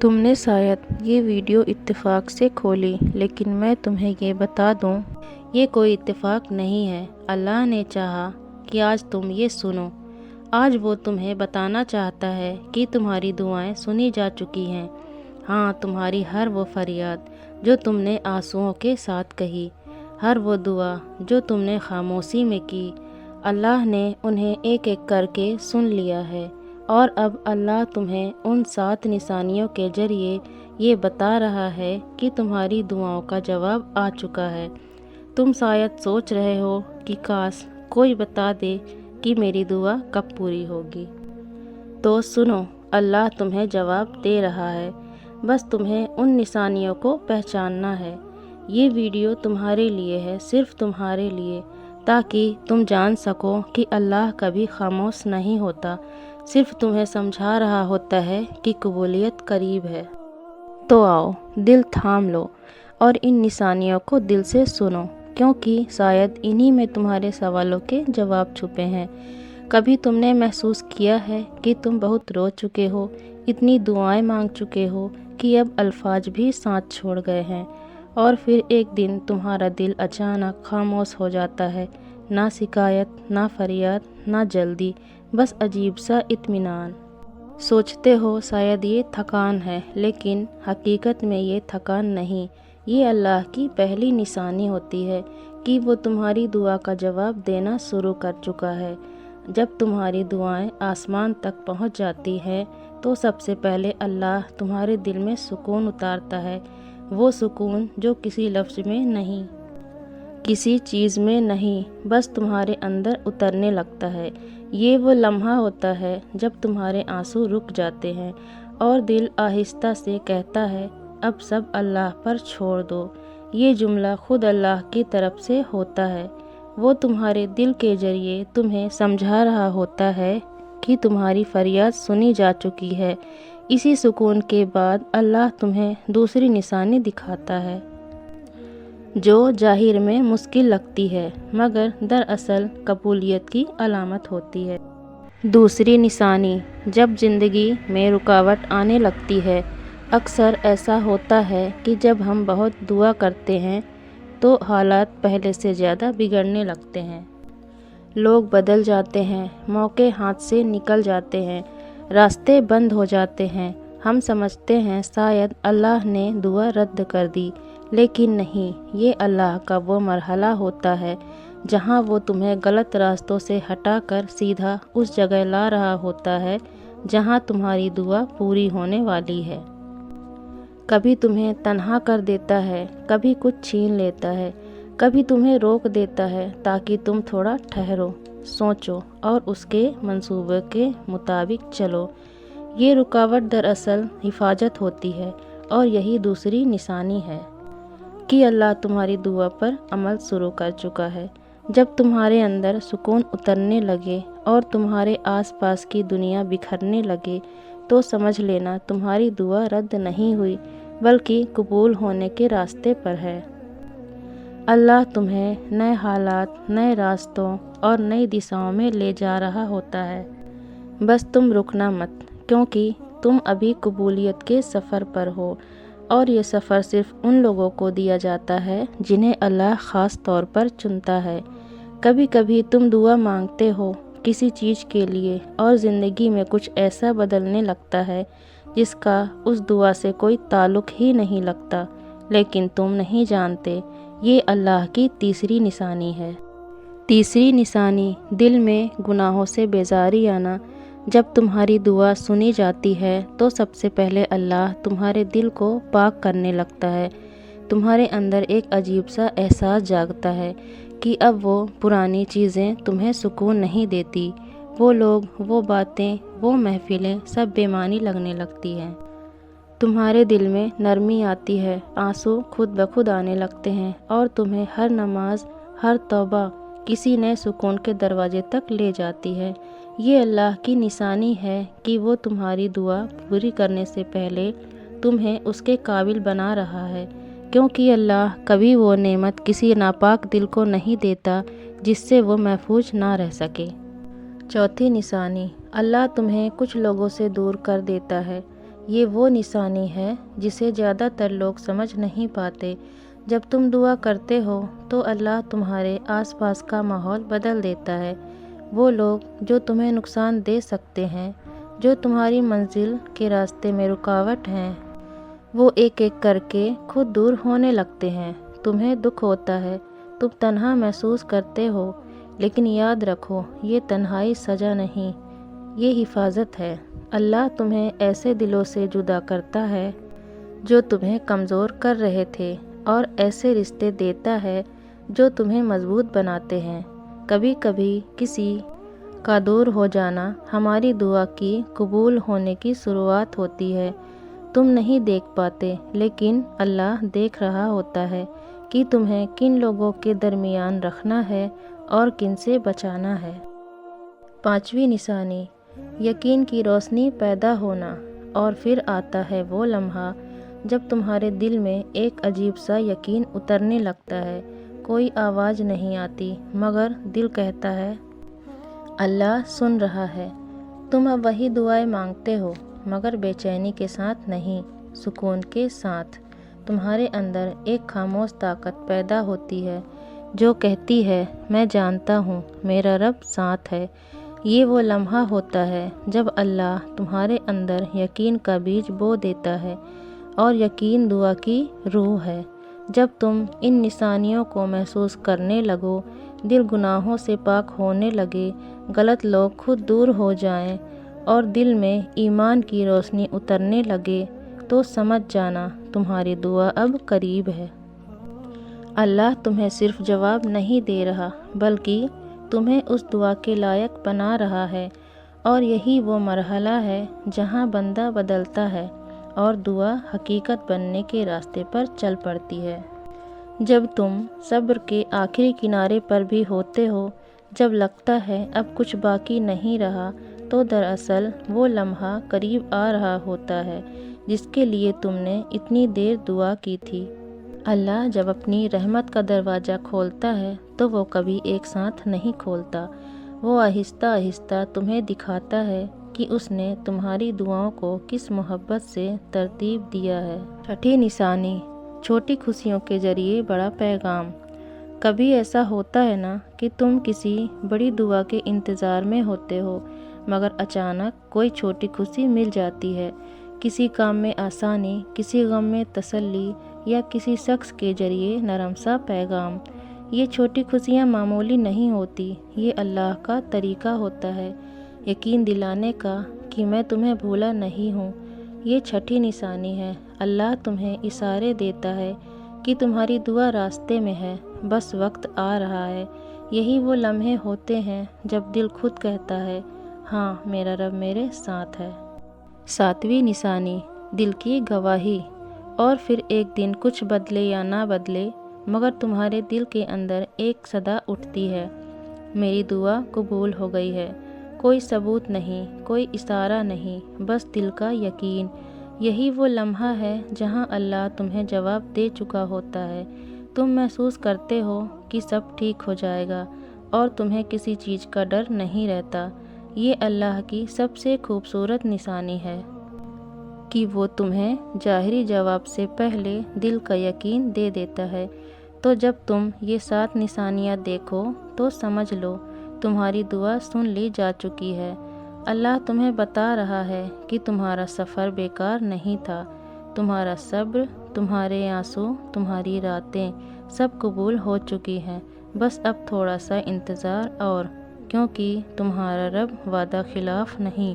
تم نے شاید یہ ویڈیو اتفاق سے کھولی، لیکن میں تمہیں یہ بتا دوں یہ کوئی اتفاق نہیں ہے۔ اللہ نے چاہا کہ آج تم یہ سنو۔ آج وہ تمہیں بتانا چاہتا ہے کہ تمہاری دعائیں سنی جا چکی ہیں۔ ہاں، تمہاری ہر وہ فریاد جو تم نے آنسوؤں کے ساتھ کہی، ہر وہ دعا جو تم نے خاموشی میں کی، اللہ نے انہیں ایک ایک کر کے سن لیا ہے۔ اور اب اللہ تمہیں ان 7 نشانیوں کے ذریعے یہ بتا رہا ہے کہ تمہاری دعاؤں کا جواب آ چکا ہے۔ تم شاید سوچ رہے ہو کہ کاش کوئی بتا دے کہ میری دعا کب پوری ہوگی۔ تو سنو، اللہ تمہیں جواب دے رہا ہے، بس تمہیں ان نشانیوں کو پہچاننا ہے۔ یہ ویڈیو تمہارے لیے ہے، صرف تمہارے لیے، تاکہ تم جان سکو کہ اللہ کبھی خاموش نہیں ہوتا، صرف تمہیں سمجھا رہا ہوتا ہے کہ قبولیت قریب ہے۔ تو آؤ، دل تھام لو اور ان نشانیوں کو دل سے سنو، کیونکہ شاید انہی میں تمہارے سوالوں کے جواب چھپے ہیں۔ کبھی تم نے محسوس کیا ہے کہ تم بہت رو چکے ہو، اتنی دعائیں مانگ چکے ہو کہ اب الفاظ بھی ساتھ چھوڑ گئے ہیں، اور پھر ایک دن تمہارا دل اچانک خاموش ہو جاتا ہے، نہ شکایت، نہ فریاد، نہ جلدی، بس عجیب سا اطمینان۔ سوچتے ہو شاید یہ تھکان ہے، لیکن حقیقت میں یہ تھکان نہیں، یہ اللہ کی پہلی نشانی ہوتی ہے کہ وہ تمہاری دعا کا جواب دینا شروع کر چکا ہے۔ جب تمہاری دعائیں آسمان تک پہنچ جاتی ہیں تو سب سے پہلے اللہ تمہارے دل میں سکون اتارتا ہے، وہ سکون جو کسی لفظ میں نہیں، کسی چیز میں نہیں، بس تمہارے اندر اترنے لگتا ہے۔ یہ وہ لمحہ ہوتا ہے جب تمہارے آنسو رک جاتے ہیں اور دل آہستہ سے کہتا ہے اب سب اللہ پر چھوڑ دو۔ یہ جملہ خود اللہ کی طرف سے ہوتا ہے، وہ تمہارے دل کے ذریعے تمہیں سمجھا رہا ہوتا ہے کہ تمہاری فریاد سنی جا چکی ہے۔ اسی سکون کے بعد اللہ تمہیں دوسری نشانی دکھاتا ہے، جو ظاہر میں مشکل لگتی ہے مگر دراصل قبولیت کی علامت ہوتی ہے۔ دوسری نشانی، جب زندگی میں رکاوٹ آنے لگتی ہے۔ اکثر ایسا ہوتا ہے کہ جب ہم بہت دعا کرتے ہیں تو حالات پہلے سے زیادہ بگڑنے لگتے ہیں۔ لوگ بدل جاتے ہیں، موقع ہاتھ سے نکل جاتے ہیں، راستے بند ہو جاتے ہیں۔ ہم سمجھتے ہیں شاید اللہ نے دعا رد کر دی، لیکن نہیں، یہ اللہ کا وہ مرحلہ ہوتا ہے جہاں وہ تمہیں غلط راستوں سے ہٹا کر سیدھا اس جگہ لا رہا ہوتا ہے جہاں تمہاری دعا پوری ہونے والی ہے۔ کبھی تمہیں تنہا کر دیتا ہے، کبھی کچھ چھین لیتا ہے، کبھی تمہیں روک دیتا ہے تاکہ تم تھوڑا ٹھہرو، سوچو اور اس کے منصوبے کے مطابق چلو۔ یہ رکاوٹ دراصل حفاظت ہوتی ہے، اور یہی دوسری نشانی ہے کہ اللہ تمہاری دعا پر عمل شروع کر چکا ہے۔ جب تمہارے اندر سکون اترنے لگے اور تمہارے آس پاس کی دنیا بکھرنے لگے تو سمجھ لینا تمہاری دعا رد نہیں ہوئی، بلکہ قبول ہونے کے راستے پر ہے۔ اللہ تمہیں نئے حالات، نئے راستوں اور نئی دشاؤں میں لے جا رہا ہوتا ہے، بس تم رکنا مت، کیونکہ تم ابھی قبولیت کے سفر پر ہو، اور یہ سفر صرف ان لوگوں کو دیا جاتا ہے جنہیں اللہ خاص طور پر چنتا ہے۔ کبھی کبھی تم دعا مانگتے ہو کسی چیز کے لیے اور زندگی میں کچھ ایسا بدلنے لگتا ہے جس کا اس دعا سے کوئی تعلق ہی نہیں لگتا، لیکن تم نہیں جانتے یہ اللہ کی تیسری نشانی ہے۔ تیسری نشانی، دل میں گناہوں سے بیزاری آنا۔ جب تمہاری دعا سنی جاتی ہے تو سب سے پہلے اللہ تمہارے دل کو پاک کرنے لگتا ہے۔ تمہارے اندر ایک عجیب سا احساس جاگتا ہے کہ اب وہ پرانی چیزیں تمہیں سکون نہیں دیتی، وہ لوگ، وہ باتیں، وہ محفلیں سب بے معنی لگنے لگتی ہیں۔ تمہارے دل میں نرمی آتی ہے، آنسو خود بخود آنے لگتے ہیں، اور تمہیں ہر نماز، ہر توبہ کسی نئے سکون کے دروازے تک لے جاتی ہے۔ یہ اللہ کی نشانی ہے کہ وہ تمہاری دعا پوری کرنے سے پہلے تمہیں اس کے قابل بنا رہا ہے، کیونکہ اللہ کبھی وہ نعمت کسی ناپاک دل کو نہیں دیتا جس سے وہ محفوظ نہ رہ سکے۔ چوتھی نشانی، اللہ تمہیں کچھ لوگوں سے دور کر دیتا ہے۔ یہ وہ نشانی ہے جسے زیادہ تر لوگ سمجھ نہیں پاتے۔ جب تم دعا کرتے ہو تو اللہ تمہارے آس پاس کا ماحول بدل دیتا ہے۔ وہ لوگ جو تمہیں نقصان دے سکتے ہیں، جو تمہاری منزل کے راستے میں رکاوٹ ہیں، وہ ایک ایک کر کے خود دور ہونے لگتے ہیں۔ تمہیں دکھ ہوتا ہے، تم تنہا محسوس کرتے ہو، لیکن یاد رکھو یہ تنہائی سزا نہیں، یہ حفاظت ہے۔ اللہ تمہیں ایسے دلوں سے جدا کرتا ہے جو تمہیں کمزور کر رہے تھے، اور ایسے رشتے دیتا ہے جو تمہیں مضبوط بناتے ہیں۔ کبھی کبھی کسی کا دور ہو جانا ہماری دعا کی قبول ہونے کی شروعات ہوتی ہے۔ تم نہیں دیکھ پاتے، لیکن اللہ دیکھ رہا ہوتا ہے کہ تمہیں کن لوگوں کے درمیان رکھنا ہے اور کن سے بچانا ہے۔ 5ویں نشانی، یقین کی روشنی پیدا ہونا۔ اور پھر آتا ہے وہ لمحہ جب تمہارے دل میں ایک عجیب سا یقین اترنے لگتا ہے۔ کوئی آواز نہیں آتی، مگر دل کہتا ہے اللہ سن رہا ہے۔ تم اب وہی دعائیں مانگتے ہو، مگر بے چینی کے ساتھ نہیں، سکون کے ساتھ۔ تمہارے اندر ایک خاموش طاقت پیدا ہوتی ہے جو کہتی ہے میں جانتا ہوں میرا رب ساتھ ہے۔ یہ وہ لمحہ ہوتا ہے جب اللہ تمہارے اندر یقین کا بیج بو دیتا ہے، اور یقین دعا کی روح ہے۔ جب تم ان نشانیوں کو محسوس کرنے لگو، دل گناہوں سے پاک ہونے لگے، غلط لوگ خود دور ہو جائیں، اور دل میں ایمان کی روشنی اترنے لگے، تو سمجھ جانا تمہاری دعا اب قریب ہے۔ اللہ تمہیں صرف جواب نہیں دے رہا، بلکہ تمہیں اس دعا کے لائق بنا رہا ہے۔ اور یہی وہ مرحلہ ہے جہاں بندہ بدلتا ہے اور دعا حقیقت بننے کے راستے پر چل پڑتی ہے۔ جب تم صبر کے آخری کنارے پر بھی ہوتے ہو، جب لگتا ہے اب کچھ باقی نہیں رہا، تو دراصل وہ لمحہ قریب آ رہا ہوتا ہے جس کے لیے تم نے اتنی دیر دعا کی تھی۔ اللہ جب اپنی رحمت کا دروازہ کھولتا ہے تو وہ کبھی ایک ساتھ نہیں کھولتا، وہ آہستہ آہستہ تمہیں دکھاتا ہے کہ اس نے تمہاری دعاؤں کو کس محبت سے ترتیب دیا ہے۔ 6ٹھی نشانی، چھوٹی خوشیوں کے ذریعے بڑا پیغام۔ کبھی ایسا ہوتا ہے نا کہ تم کسی بڑی دعا کے انتظار میں ہوتے ہو، مگر اچانک کوئی چھوٹی خوشی مل جاتی ہے، کسی کام میں آسانی، کسی غم میں تسلی، یا کسی شخص کے ذریعے نرم سا پیغام۔ یہ چھوٹی خوشیاں معمولی نہیں ہوتی، یہ اللہ کا طریقہ ہوتا ہے یقین دلانے کا کہ میں تمہیں بھولا نہیں ہوں۔ یہ 6ٹھی نشانی ہے، اللہ تمہیں اشارے دیتا ہے کہ تمہاری دعا راستے میں ہے، بس وقت آ رہا ہے۔ یہی وہ لمحے ہوتے ہیں جب دل خود کہتا ہے ہاں میرا رب میرے ساتھ ہے۔ 7ویں نشانی، دل کی گواہی۔ اور پھر ایک دن کچھ بدلے یا نہ بدلے، مگر تمہارے دل کے اندر ایک صدا اٹھتی ہے، میری دعا قبول ہو گئی ہے۔ کوئی ثبوت نہیں، کوئی اشارہ نہیں، بس دل کا یقین۔ یہی وہ لمحہ ہے جہاں اللہ تمہیں جواب دے چکا ہوتا ہے۔ تم محسوس کرتے ہو کہ سب ٹھیک ہو جائے گا، اور تمہیں کسی چیز کا ڈر نہیں رہتا۔ یہ اللہ کی سب سے خوبصورت نشانی ہے کہ وہ تمہیں ظاہری جواب سے پہلے دل کا یقین دے دیتا ہے۔ تو جب تم یہ 7 نشانیاں دیکھو تو سمجھ لو تمہاری دعا سن لی جا چکی ہے۔ اللہ تمہیں بتا رہا ہے کہ تمہارا سفر بیکار نہیں تھا، تمہارا صبر، تمہارے آنسو، تمہاری راتیں سب قبول ہو چکی ہیں۔ بس اب تھوڑا سا انتظار اور، کیونکہ تمہارا رب وعدہ خلاف نہیں۔